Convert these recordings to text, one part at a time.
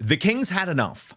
The king's had enough.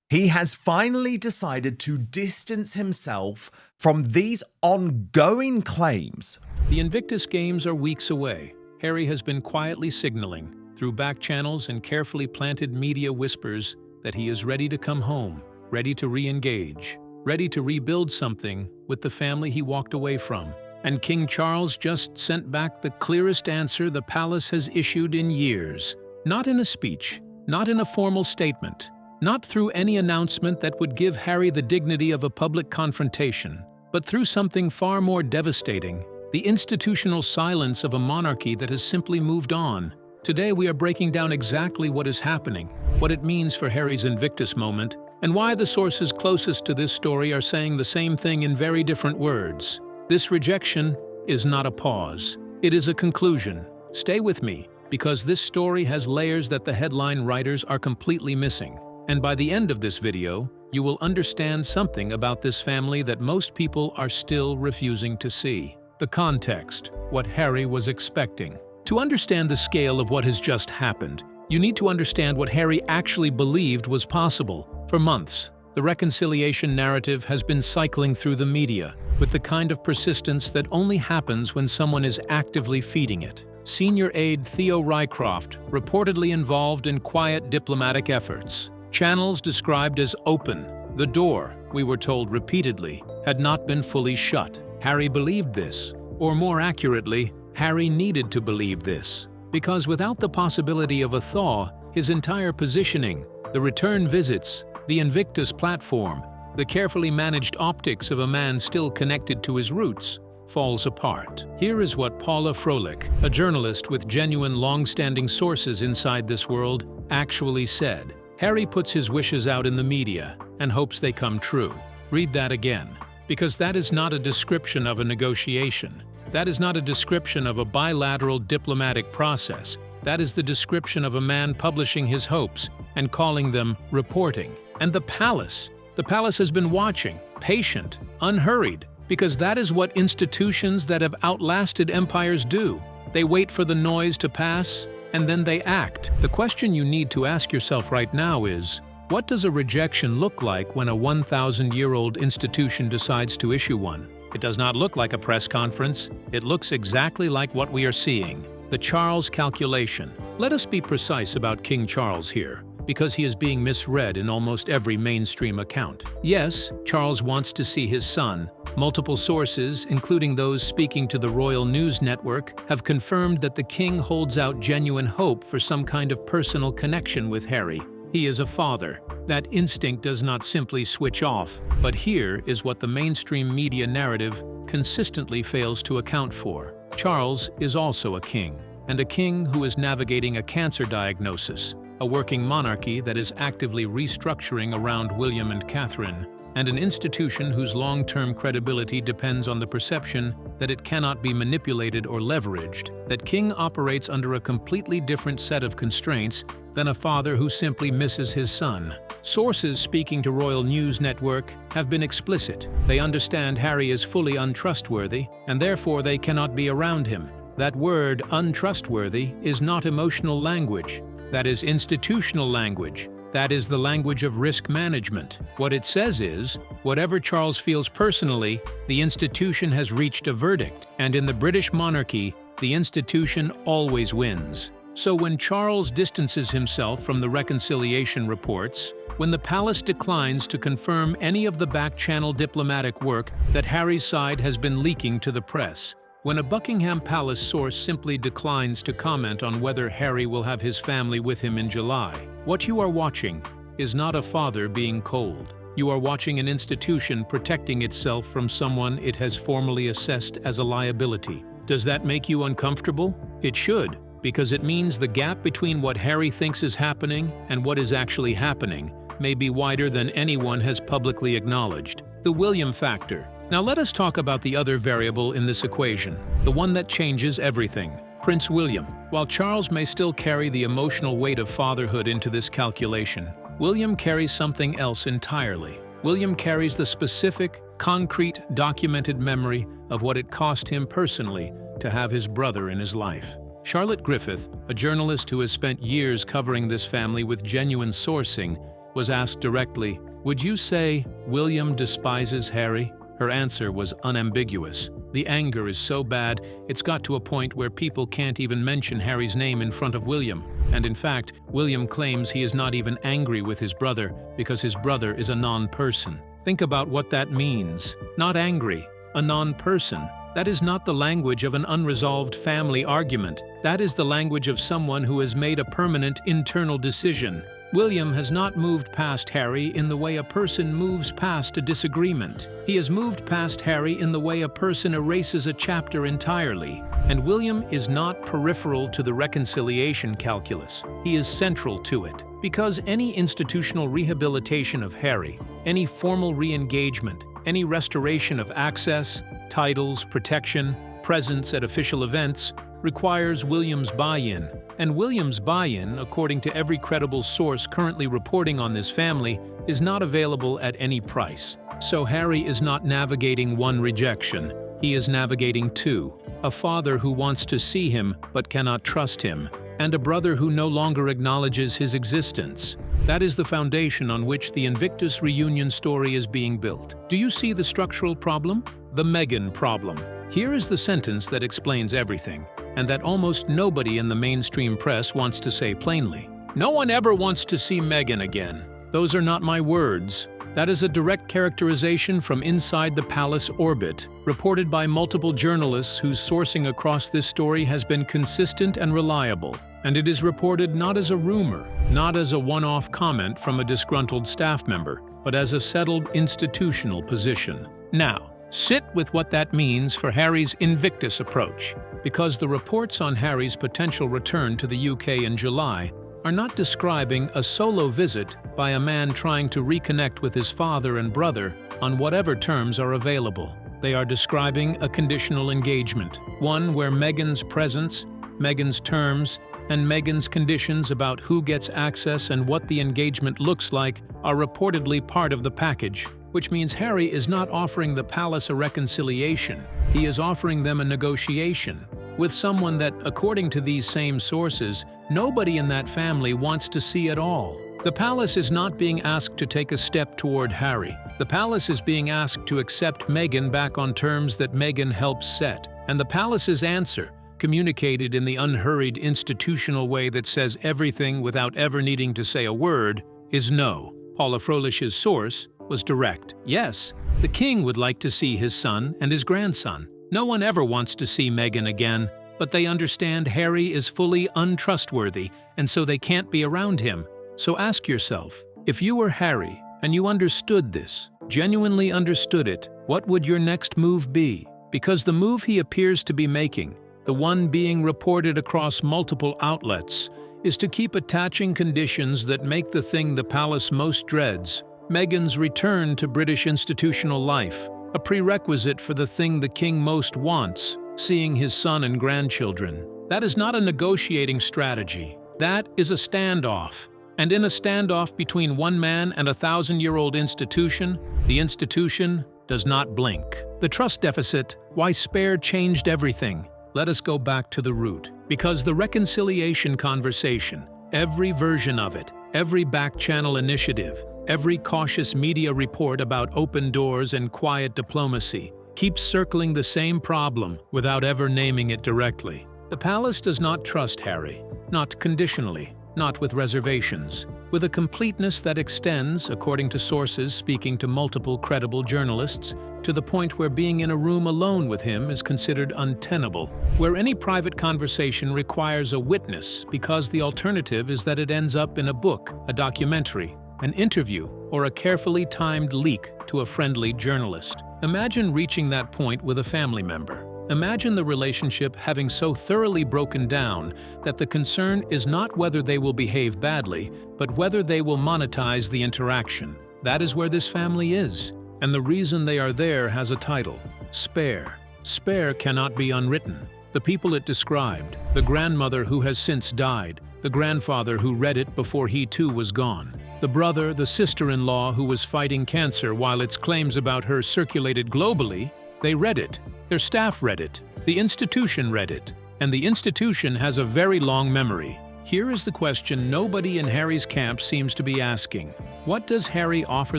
He has finally decided to distance himself from these ongoing claims. The Invictus Games are weeks away. Harry has been quietly signaling, through back channels and carefully planted media whispers, that he is ready to come home, ready to re-engage, ready to rebuild something with the family he walked away from. And King Charles just sent back the clearest answer the palace has issued in years. Not in a speech, not in a formal statement, not through any announcement that would give Harry the dignity of a public confrontation, but through something far more devastating, the institutional silence of a monarchy that has simply moved on. Today we are breaking down exactly what is happening, what it means for Harry's Invictus moment, and why the sources closest to this story are saying the same thing in very different words. This rejection is not a pause. It is a conclusion. Stay with me, because this story has layers that the headline writers are completely missing. And by the end of this video, you will understand something about this family that most people are still refusing to see. The context, what Harry was expecting. To understand the scale of what has just happened, you need to understand what Harry actually believed was possible. For months, the reconciliation narrative has been cycling through the media, with the kind of persistence that only happens when someone is actively feeding it. Senior aide Theo Rycroft reportedly involved in quiet diplomatic efforts. Channels described as open. The door, we were told repeatedly, had not been fully shut. Harry believed this, or more accurately, Harry needed to believe this, because without the possibility of a thaw, his entire positioning, the return visits, the Invictus platform, the carefully managed optics of a man still connected to his roots, falls apart. Here is what Paula Froelich, a journalist with genuine long-standing sources inside this world, actually said. Harry puts his wishes out in the media and hopes they come true. Read that again, because that is not a description of a negotiation. That is not a description of a bilateral diplomatic process. That is the description of a man publishing his hopes and calling them reporting. And the palace has been watching, patient, unhurried, because that is what institutions that have outlasted empires do. They wait for the noise to pass, and then they act. The question you need to ask yourself right now is, what does a rejection look like when a 1,000-year-old institution decides to issue one? It does not look like a press conference. It looks exactly like what we are seeing. The Charles calculation. Let us be precise about King Charles here, because he is being misread in almost every mainstream account. Yes, Charles wants to see his son. Multiple sources, including those speaking to the Royal News Network, have confirmed that the king holds out genuine hope for some kind of personal connection with Harry. He is a father. That instinct does not simply switch off. But here is what the mainstream media narrative consistently fails to account for. Charles is also a king, and a king who is navigating a cancer diagnosis, a working monarchy that is actively restructuring around William and Catherine, and an institution whose long-term credibility depends on the perception that it cannot be manipulated or leveraged. That king operates under a completely different set of constraints than a father who simply misses his son. Sources speaking to Royal News Network have been explicit. They understand Harry is fully untrustworthy, and therefore they cannot be around him. That word, untrustworthy, is not emotional language. That is institutional language. That is the language of risk management. What it says is, whatever Charles feels personally, the institution has reached a verdict, and in the British monarchy, the institution always wins. So when Charles distances himself from the reconciliation reports, when the palace declines to confirm any of the back-channel diplomatic work that Harry's side has been leaking to the press, when a Buckingham Palace source simply declines to comment on whether Harry will have his family with him in July, what you are watching is not a father being cold. You are watching an institution protecting itself from someone it has formally assessed as a liability. Does that make you uncomfortable? It should, because it means the gap between what Harry thinks is happening and what is actually happening may be wider than anyone has publicly acknowledged. The William factor. Now let us talk about the other variable in this equation, the one that changes everything. Prince William. While Charles may still carry the emotional weight of fatherhood into this calculation, William carries something else entirely. William carries the specific, concrete, documented memory of what it cost him personally to have his brother in his life. Charlotte Griffith, a journalist who has spent years covering this family with genuine sourcing, was asked directly, "Would you say William despises Harry?" Her answer was unambiguous. The anger is so bad, it's got to a point where people can't even mention Harry's name in front of William. And in fact, William claims he is not even angry with his brother because his brother is a non-person. Think about what that means. Not angry, a non-person. That is not the language of an unresolved family argument. That is the language of someone who has made a permanent internal decision. William has not moved past Harry in the way a person moves past a disagreement. He has moved past Harry in the way a person erases a chapter entirely. And William is not peripheral to the reconciliation calculus. He is central to it. Because any institutional rehabilitation of Harry, any formal re-engagement, any restoration of access, titles, protection, presence at official events, requires William's buy-in. And William's buy-in, according to every credible source currently reporting on this family, is not available at any price. So Harry is not navigating one rejection. He is navigating two: a father who wants to see him but cannot trust him, and a brother who no longer acknowledges his existence. That is the foundation on which the Invictus reunion story is being built. Do you see the structural problem? The Meghan problem. Here is the sentence that explains everything, and that almost nobody in the mainstream press wants to say plainly. No one ever wants to see Meghan again. Those are not my words. That is a direct characterization from inside the palace orbit, reported by multiple journalists whose sourcing across this story has been consistent and reliable. And it is reported not as a rumor, not as a one-off comment from a disgruntled staff member, but as a settled institutional position. Now, sit with what that means for Harry's Invictus approach, because the reports on Harry's potential return to the UK in July are not describing a solo visit by a man trying to reconnect with his father and brother on whatever terms are available. They are describing a conditional engagement, one where Meghan's presence, Meghan's terms, and Meghan's conditions about who gets access and what the engagement looks like are reportedly part of the package, which means Harry is not offering the palace a reconciliation. He is offering them a negotiation with someone that, according to these same sources, nobody in that family wants to see at all. The palace is not being asked to take a step toward Harry. The palace is being asked to accept Meghan back on terms that Meghan helps set. And the palace's answer, communicated in the unhurried institutional way that says everything without ever needing to say a word, is no. Paula Frölish's source was direct. Yes, the king would like to see his son and his grandson. No one ever wants to see Meghan again, but they understand Harry is fully untrustworthy, and so they can't be around him. So ask yourself, if you were Harry and you understood this, genuinely understood it, what would your next move be? Because the move he appears to be making, the one being reported across multiple outlets, is to keep attaching conditions that make the thing the palace most dreads, Meghan's return to British institutional life, a prerequisite for the thing the king most wants, seeing his son and grandchildren. That is not a negotiating strategy. That is a standoff. And in a standoff between one man and a 1,000-year-old institution, the institution does not blink. The trust deficit, why Spare changed everything. Let us go back to the root. Because the reconciliation conversation, every version of it, every back-channel initiative, every cautious media report about open doors and quiet diplomacy, keeps circling the same problem without ever naming it directly. The palace does not trust Harry, not conditionally, not with reservations, with a completeness that extends, according to sources speaking to multiple credible journalists, to the point where being in a room alone with him is considered untenable, where any private conversation requires a witness because the alternative is that it ends up in a book, a documentary, an interview, or a carefully timed leak to a friendly journalist. Imagine reaching that point with a family member. Imagine the relationship having so thoroughly broken down that the concern is not whether they will behave badly, but whether they will monetize the interaction. That is where this family is. And the reason they are there has a title: Spare. Spare cannot be unwritten. The people it described, the grandmother who has since died, the grandfather who read it before he too was gone, the brother, the sister-in-law who was fighting cancer while its claims about her circulated globally, they read it. Their staff read it. The institution read it. and the institution has a very long memory. Here is the question nobody in Harry's camp seems to be asking. What does Harry offer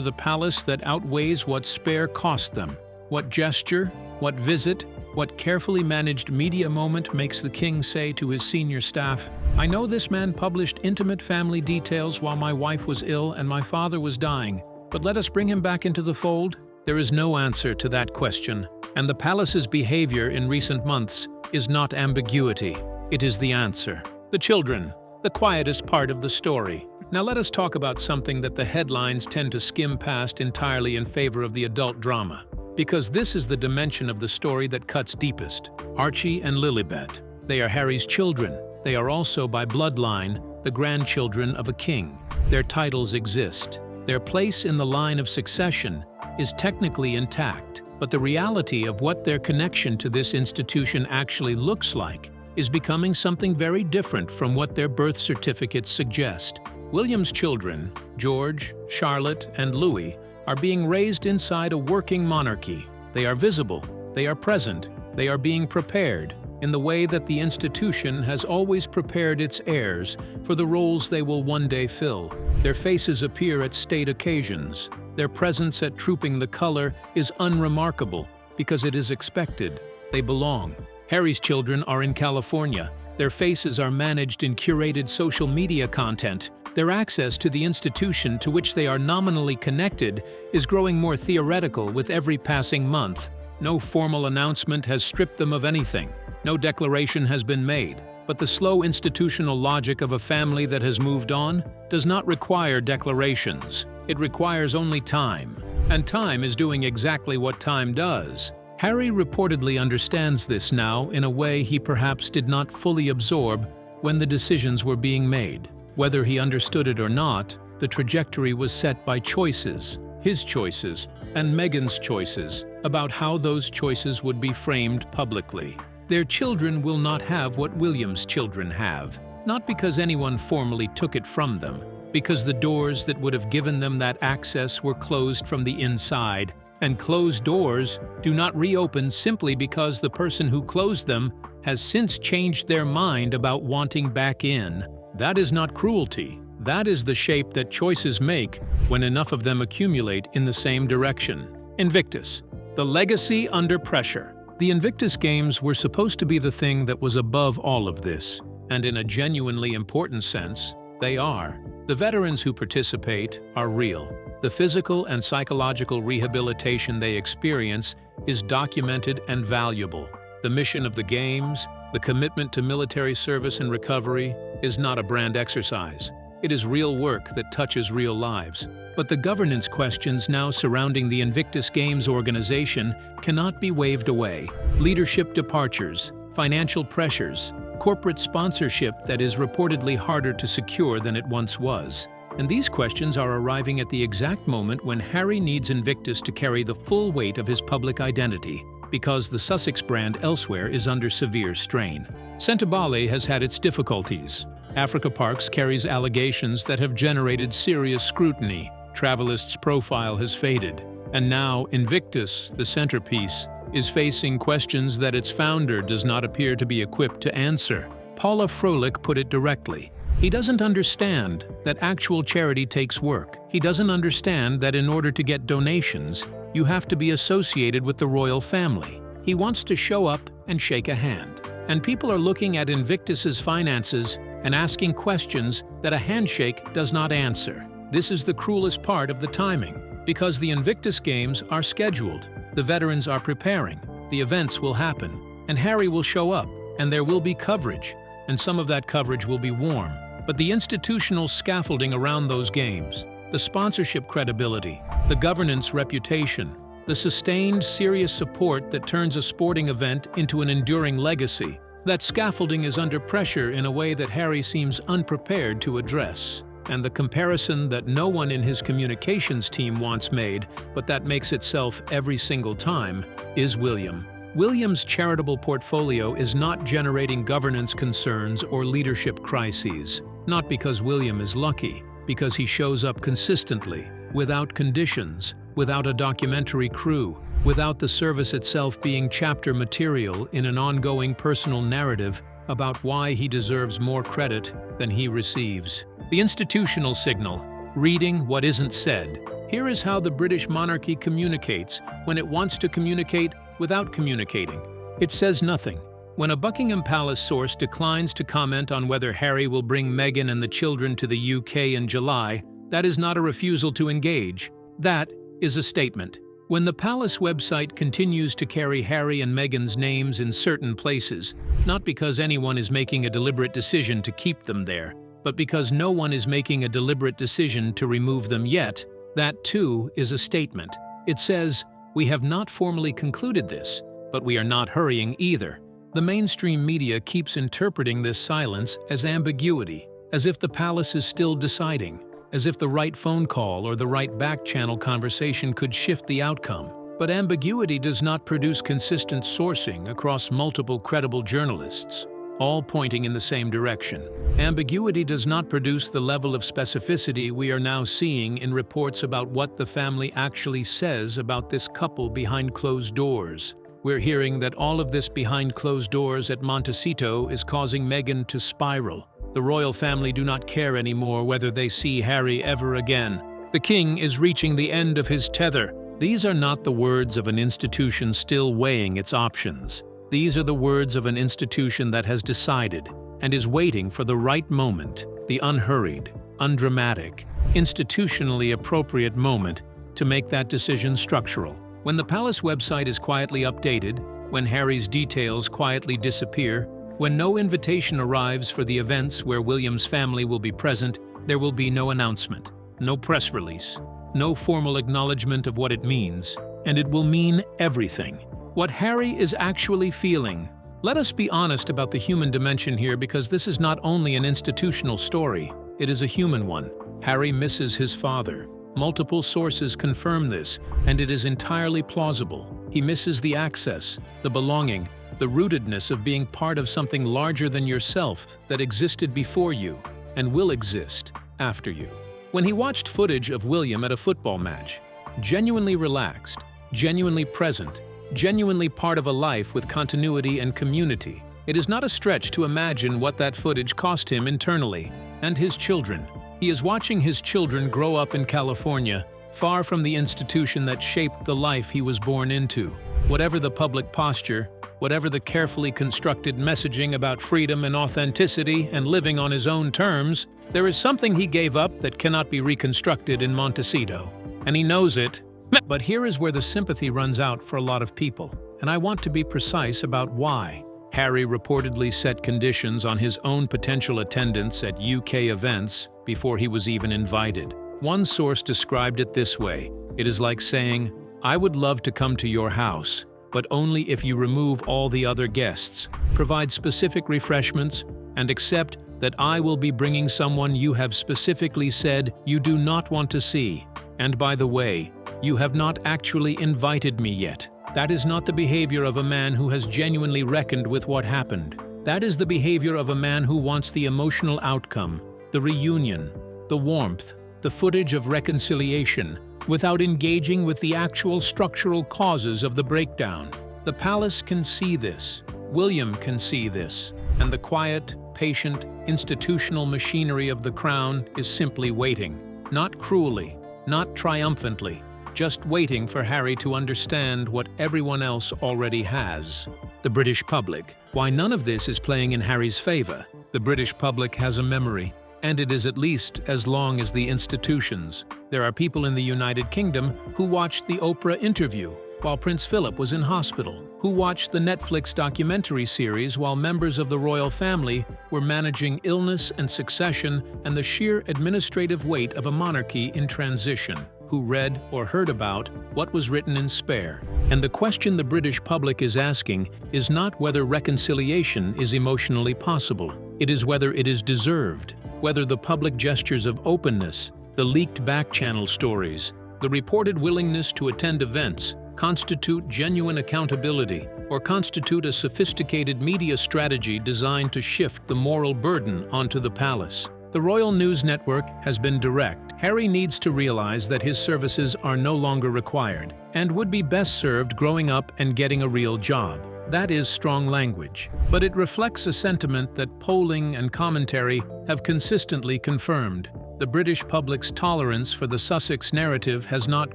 the palace that outweighs what spare cost them? What gesture, what visit, what carefully managed media moment makes the king say to his senior staff, "I know this man published intimate family details while my wife was ill and my father was dying, but let us bring him back into the fold"? There is no answer to that question, and the palace's behavior in recent months is not ambiguity. It is the answer. The children, the quietest part of the story. Now let us talk about something that the headlines tend to skim past entirely in favor of the adult drama. Because this is the dimension of the story that cuts deepest. Archie and Lilibet. They are Harry's children. They are also, by bloodline, the grandchildren of a king. Their titles exist. Their place in the line of succession is technically intact, but the reality of what their connection to this institution actually looks like is becoming something very different from what their birth certificates suggest. William's children, George, Charlotte, and Louis, are being raised inside a working monarchy. They are visible, they are present, they are being prepared in the way that the institution has always prepared its heirs for the roles they will one day fill. Their faces appear at state occasions. Their presence at Trooping the Color is unremarkable because it is expected. They belong. Harry's children are in California. Their faces are managed in curated social media content. Their access to the institution to which they are nominally connected is growing more theoretical with every passing month. No formal announcement has stripped them of anything. No declaration has been made. But the slow institutional logic of a family that has moved on does not require declarations. It requires only time. And time is doing exactly what time does. Harry reportedly understands this now in a way he perhaps did not fully absorb when the decisions were being made. Whether he understood it or not, the trajectory was set by choices, his choices, and Meghan's choices, about how those choices would be framed publicly. Their children will not have what William's children have, not because anyone formally took it from them, because the doors that would have given them that access were closed from the inside, and closed doors do not reopen simply because the person who closed them has since changed their mind about wanting back in. That is not cruelty. That is the shape that choices make when enough of them accumulate in the same direction. Invictus, the legacy under pressure. The Invictus Games were supposed to be the thing that was above all of this, and in a genuinely important sense, they are. The veterans who participate are real. The physical and psychological rehabilitation they experience is documented and valuable. The mission of the Games, the commitment to military service and recovery, is not a brand exercise. It is real work that touches real lives. But the governance questions now surrounding the Invictus Games organization cannot be waved away. Leadership departures, financial pressures, corporate sponsorship that is reportedly harder to secure than it once was. And these questions are arriving at the exact moment when Harry needs Invictus to carry the full weight of his public identity, because the Sussex brand elsewhere is under severe strain. Centibale has had its difficulties. Africa Parks carries allegations that have generated serious scrutiny. Travelist's profile has faded. And now Invictus, the centerpiece, is facing questions that its founder does not appear to be equipped to answer. Paula Froelich put it directly. He doesn't understand that actual charity takes work. He doesn't understand that in order to get donations, you have to be associated with the royal family. He wants to show up and shake a hand. And people are looking at Invictus's finances and asking questions that a handshake does not answer. This is the cruelest part of the timing, because the Invictus Games are scheduled, the veterans are preparing, the events will happen, and Harry will show up, and there will be coverage, and some of that coverage will be warm. But the institutional scaffolding around those games, the sponsorship credibility, the governance reputation, the sustained, serious support that turns a sporting event into an enduring legacy, that scaffolding is under pressure in a way that Harry seems unprepared to address. And the comparison that no one in his communications team wants made, but that makes itself every single time, is William. William's charitable portfolio is not generating governance concerns or leadership crises. Not because William is lucky, because he shows up consistently, without conditions, without a documentary crew, without the service itself being chapter material in an ongoing personal narrative about why he deserves more credit than he receives. The institutional signal, reading what isn't said. Here is how the British monarchy communicates when it wants to communicate without communicating. It says nothing. When a Buckingham Palace source declines to comment on whether Harry will bring Meghan and the children to the UK in July, that is not a refusal to engage. That is a statement. When the palace website continues to carry Harry and Meghan's names in certain places, not because anyone is making a deliberate decision to keep them there, but because no one is making a deliberate decision to remove them yet, that too is a statement. It says, "We have not formally concluded this, but we are not hurrying either." The mainstream media keeps interpreting this silence as ambiguity, as if the palace is still deciding, as if the right phone call or the right back-channel conversation could shift the outcome. But ambiguity does not produce consistent sourcing across multiple credible journalists, all pointing in the same direction. Ambiguity does not produce the level of specificity we are now seeing in reports about what the family actually says about this couple behind closed doors. We're hearing that all of this behind closed doors at Montecito is causing Meghan to spiral. The royal family do not care anymore whether they see Harry ever again. The king is reaching the end of his tether. These are not the words of an institution still weighing its options. These are the words of an institution that has decided and is waiting for the right moment, the unhurried, undramatic, institutionally appropriate moment to make that decision structural. When the palace website is quietly updated, when Harry's details quietly disappear, when no invitation arrives for the events where William's family will be present, there will be no announcement, no press release, no formal acknowledgement of what it means, and it will mean everything. What Harry is actually feeling. Let us be honest about the human dimension here, because this is not only an institutional story, it is a human one. Harry misses his father. Multiple sources confirm this, and it is entirely plausible. He misses the access, the belonging, the rootedness of being part of something larger than yourself that existed before you and will exist after you. When he watched footage of William at a football match, genuinely relaxed, genuinely present, genuinely part of a life with continuity and community, it is not a stretch to imagine what that footage cost him internally and his children. He is watching his children grow up in California, far from the institution that shaped the life he was born into. Whatever the public posture, whatever the carefully constructed messaging about freedom and authenticity and living on his own terms, there is something he gave up that cannot be reconstructed in Montecito. And he knows it. But here is where the sympathy runs out for a lot of people, and I want to be precise about why. Harry reportedly set conditions on his own potential attendance at UK events before he was even invited. One source described it this way: "It is like saying, I would love to come to your house, but only if you remove all the other guests, provide specific refreshments, and accept that I will be bringing someone you have specifically said you do not want to see. And by the way, you have not actually invited me yet." That is not the behavior of a man who has genuinely reckoned with what happened. That is the behavior of a man who wants the emotional outcome, the reunion, the warmth, the footage of reconciliation, without engaging with the actual structural causes of the breakdown. The palace can see this. William can see this. And the quiet, patient, institutional machinery of the crown is simply waiting. Not cruelly, not triumphantly, just waiting for Harry to understand what everyone else already has. The British public. Why none of this is playing in Harry's favor? The British public has a memory, and it is at least as long as the institutions. There are people in the United Kingdom who watched the Oprah interview while Prince Philip was in hospital, who watched the Netflix documentary series while members of the royal family were managing illness and succession and the sheer administrative weight of a monarchy in transition, who read or heard about what was written in Spare. And the question the British public is asking is not whether reconciliation is emotionally possible. It is whether it is deserved, whether the public gestures of openness, the leaked back-channel stories, the reported willingness to attend events, constitute genuine accountability, or constitute a sophisticated media strategy designed to shift the moral burden onto the palace. The Royal News Network has been direct. Harry needs to realize that his services are no longer required and would be best served growing up and getting a real job. That is strong language, but it reflects a sentiment that polling and commentary have consistently confirmed. The British public's tolerance for the Sussex narrative has not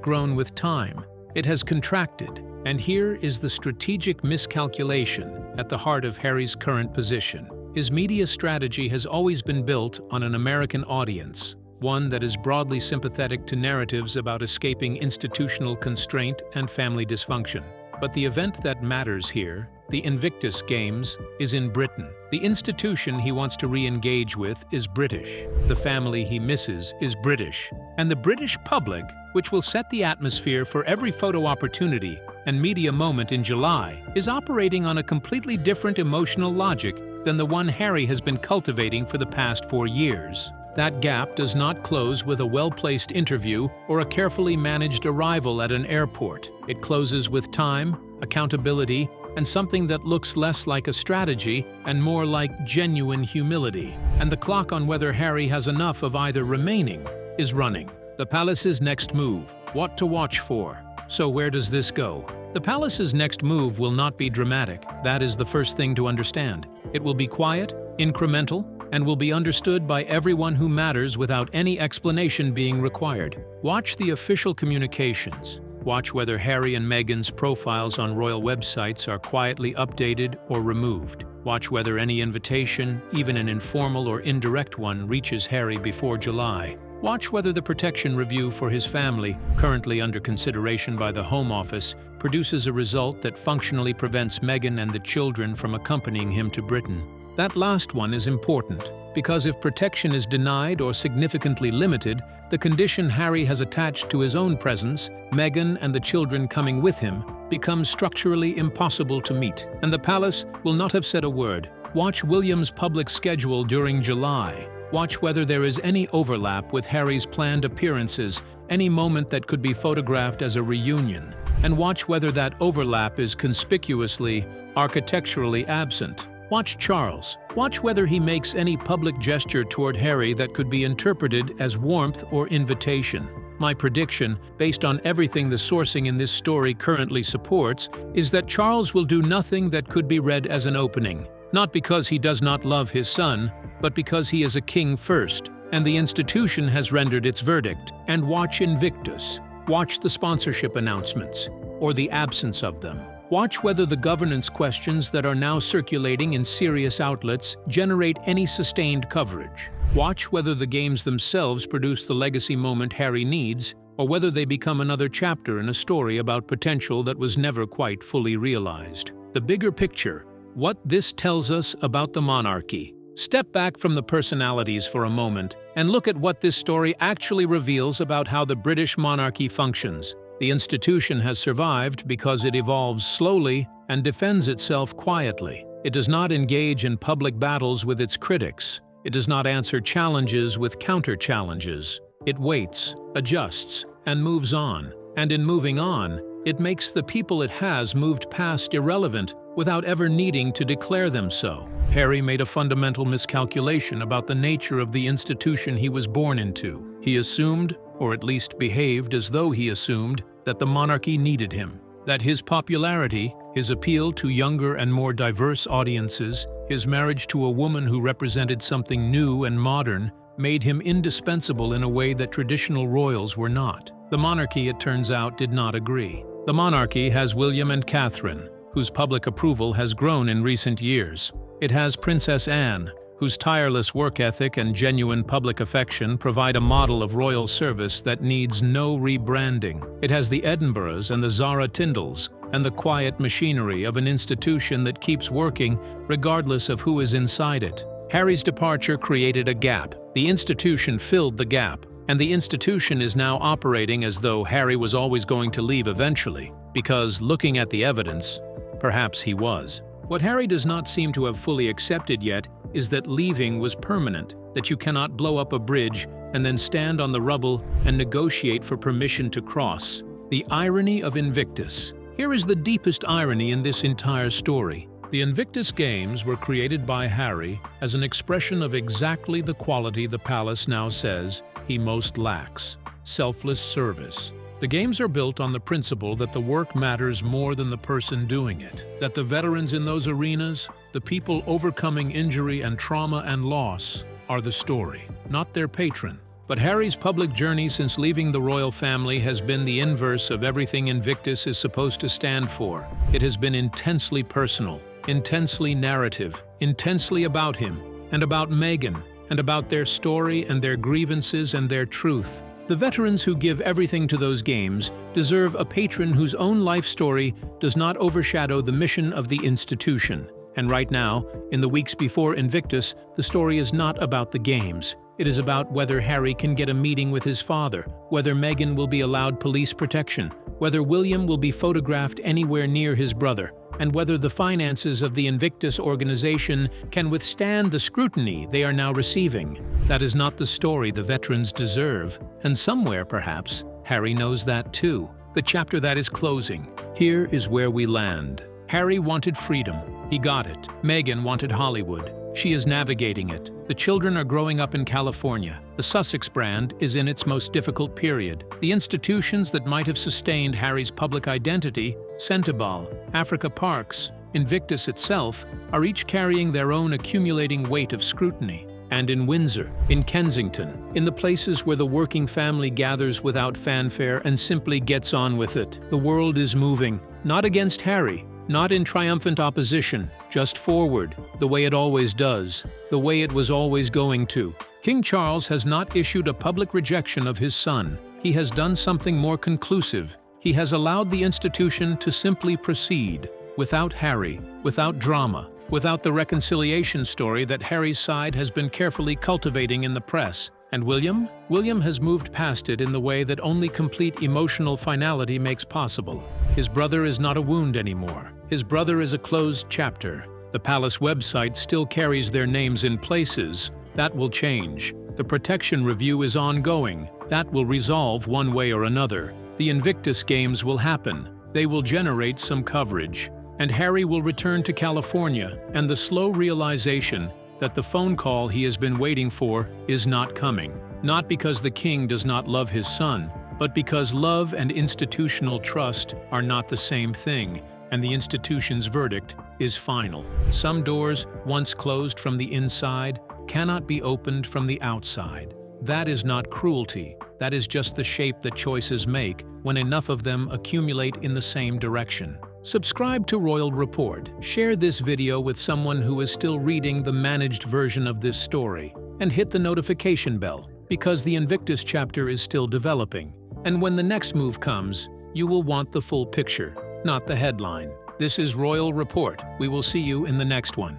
grown with time. It has contracted, and here is the strategic miscalculation at the heart of Harry's current position. His media strategy has always been built on an American audience, one that is broadly sympathetic to narratives about escaping institutional constraint and family dysfunction. But the event that matters here, the Invictus Games, is in Britain. The institution he wants to re-engage with is British. The family he misses is British. And the British public, which will set the atmosphere for every photo opportunity and media moment in July, is operating on a completely different emotional logic than the one Harry has been cultivating for the past 4 years. That gap does not close with a well-placed interview or a carefully managed arrival at an airport. It closes with time, accountability, and something that looks less like a strategy and more like genuine humility. And the clock on whether Harry has enough of either remaining is running. The palace's next move, what to watch for. So where does this go? The palace's next move will not be dramatic. That is the first thing to understand. It will be quiet, incremental, and will be understood by everyone who matters without any explanation being required. Watch the official communications. Watch whether Harry and Meghan's profiles on royal websites are quietly updated or removed. Watch whether any invitation, even an informal or indirect one, reaches Harry before July. Watch whether the protection review for his family, currently under consideration by the Home Office, produces a result that functionally prevents Meghan and the children from accompanying him to Britain. That last one is important, because if protection is denied or significantly limited, the condition Harry has attached to his own presence, Meghan and the children coming with him, becomes structurally impossible to meet, and the palace will not have said a word. Watch William's public schedule during July. Watch whether there is any overlap with Harry's planned appearances, any moment that could be photographed as a reunion, and watch whether that overlap is conspicuously, architecturally absent. Watch Charles. Watch whether he makes any public gesture toward Harry that could be interpreted as warmth or invitation. My prediction, based on everything the sourcing in this story currently supports, is that Charles will do nothing that could be read as an opening. Not because he does not love his son, but because he is a king first, and the institution has rendered its verdict. And watch Invictus. Watch the sponsorship announcements, or the absence of them. Watch whether the governance questions that are now circulating in serious outlets generate any sustained coverage. Watch whether the games themselves produce the legacy moment Harry needs, or whether they become another chapter in a story about potential that was never quite fully realized. The bigger picture, what this tells us about the monarchy. Step back from the personalities for a moment and look at what this story actually reveals about how the British monarchy functions. The institution has survived because it evolves slowly and defends itself quietly. It does not engage in public battles with its critics. It does not answer challenges with counter-challenges. It waits, adjusts, and moves on. And in moving on, it makes the people it has moved past irrelevant without ever needing to declare them so. Harry made a fundamental miscalculation about the nature of the institution he was born into. He assumed, or at least behaved as though he assumed, that the monarchy needed him, that his popularity, his appeal to younger and more diverse audiences, his marriage to a woman who represented something new and modern, made him indispensable in a way that traditional royals were not. The monarchy, it turns out, did not agree. The monarchy has William and Catherine, whose public approval has grown in recent years. It has Princess Anne, whose tireless work ethic and genuine public affection provide a model of royal service that needs no rebranding. It has the Edinburghs and the Zara Tindalls, and the quiet machinery of an institution that keeps working regardless of who is inside it. Harry's departure created a gap. The institution filled the gap, and the institution is now operating as though Harry was always going to leave eventually, because, looking at the evidence, perhaps he was. What Harry does not seem to have fully accepted yet is that leaving was permanent, that you cannot blow up a bridge and then stand on the rubble and negotiate for permission to cross. The irony of Invictus. Here is the deepest irony in this entire story. The Invictus Games were created by Harry as an expression of exactly the quality the palace now says he most lacks: selfless service. The games are built on the principle that the work matters more than the person doing it, that the veterans in those arenas, the people overcoming injury and trauma and loss, are the story, not their patron. But Harry's public journey since leaving the royal family has been the inverse of everything Invictus is supposed to stand for. It has been intensely personal, intensely narrative, intensely about him, and about Meghan, and about their story and their grievances and their truth. The veterans who give everything to those games deserve a patron whose own life story does not overshadow the mission of the institution. And right now, in the weeks before Invictus, the story is not about the games. It is about whether Harry can get a meeting with his father, whether Meghan will be allowed police protection, whether William will be photographed anywhere near his brother, and whether the finances of the Invictus organization can withstand the scrutiny they are now receiving. That is not the story the veterans deserve, and somewhere, perhaps, Harry knows that too. The chapter that is closing. Here is where we land. Harry wanted freedom. He got it. Meghan wanted Hollywood. She is navigating it. The children are growing up in California. The Sussex brand is in its most difficult period. The institutions that might have sustained Harry's public identity, Centibal, Africa Parks, Invictus itself, are each carrying their own accumulating weight of scrutiny. And in Windsor, in Kensington, in the places where the working family gathers without fanfare and simply gets on with it, the world is moving, not against Harry, not in triumphant opposition, just forward, the way it always does, the way it was always going to. King Charles has not issued a public rejection of his son. He has done something more conclusive. He has allowed the institution to simply proceed, without Harry, without drama, without the reconciliation story that Harry's side has been carefully cultivating in the press. And William? William has moved past it in the way that only complete emotional finality makes possible. His brother is not a wound anymore. His brother is a closed chapter. The palace website still carries their names in places. That will change. The protection review is ongoing. That will resolve one way or another. The Invictus Games will happen. They will generate some coverage. And Harry will return to California, and the slow realization that the phone call he has been waiting for is not coming. Not because the king does not love his son, but because love and institutional trust are not the same thing, and the institution's verdict is final. Some doors, once closed from the inside, cannot be opened from the outside. That is not cruelty. That is just the shape that choices make when enough of them accumulate in the same direction. Subscribe to Royal Report. Share this video with someone who is still reading the managed version of this story. And hit the notification bell, because the Invictus chapter is still developing. And when the next move comes, you will want the full picture, not the headline. This is Royal Report. We will see you in the next one.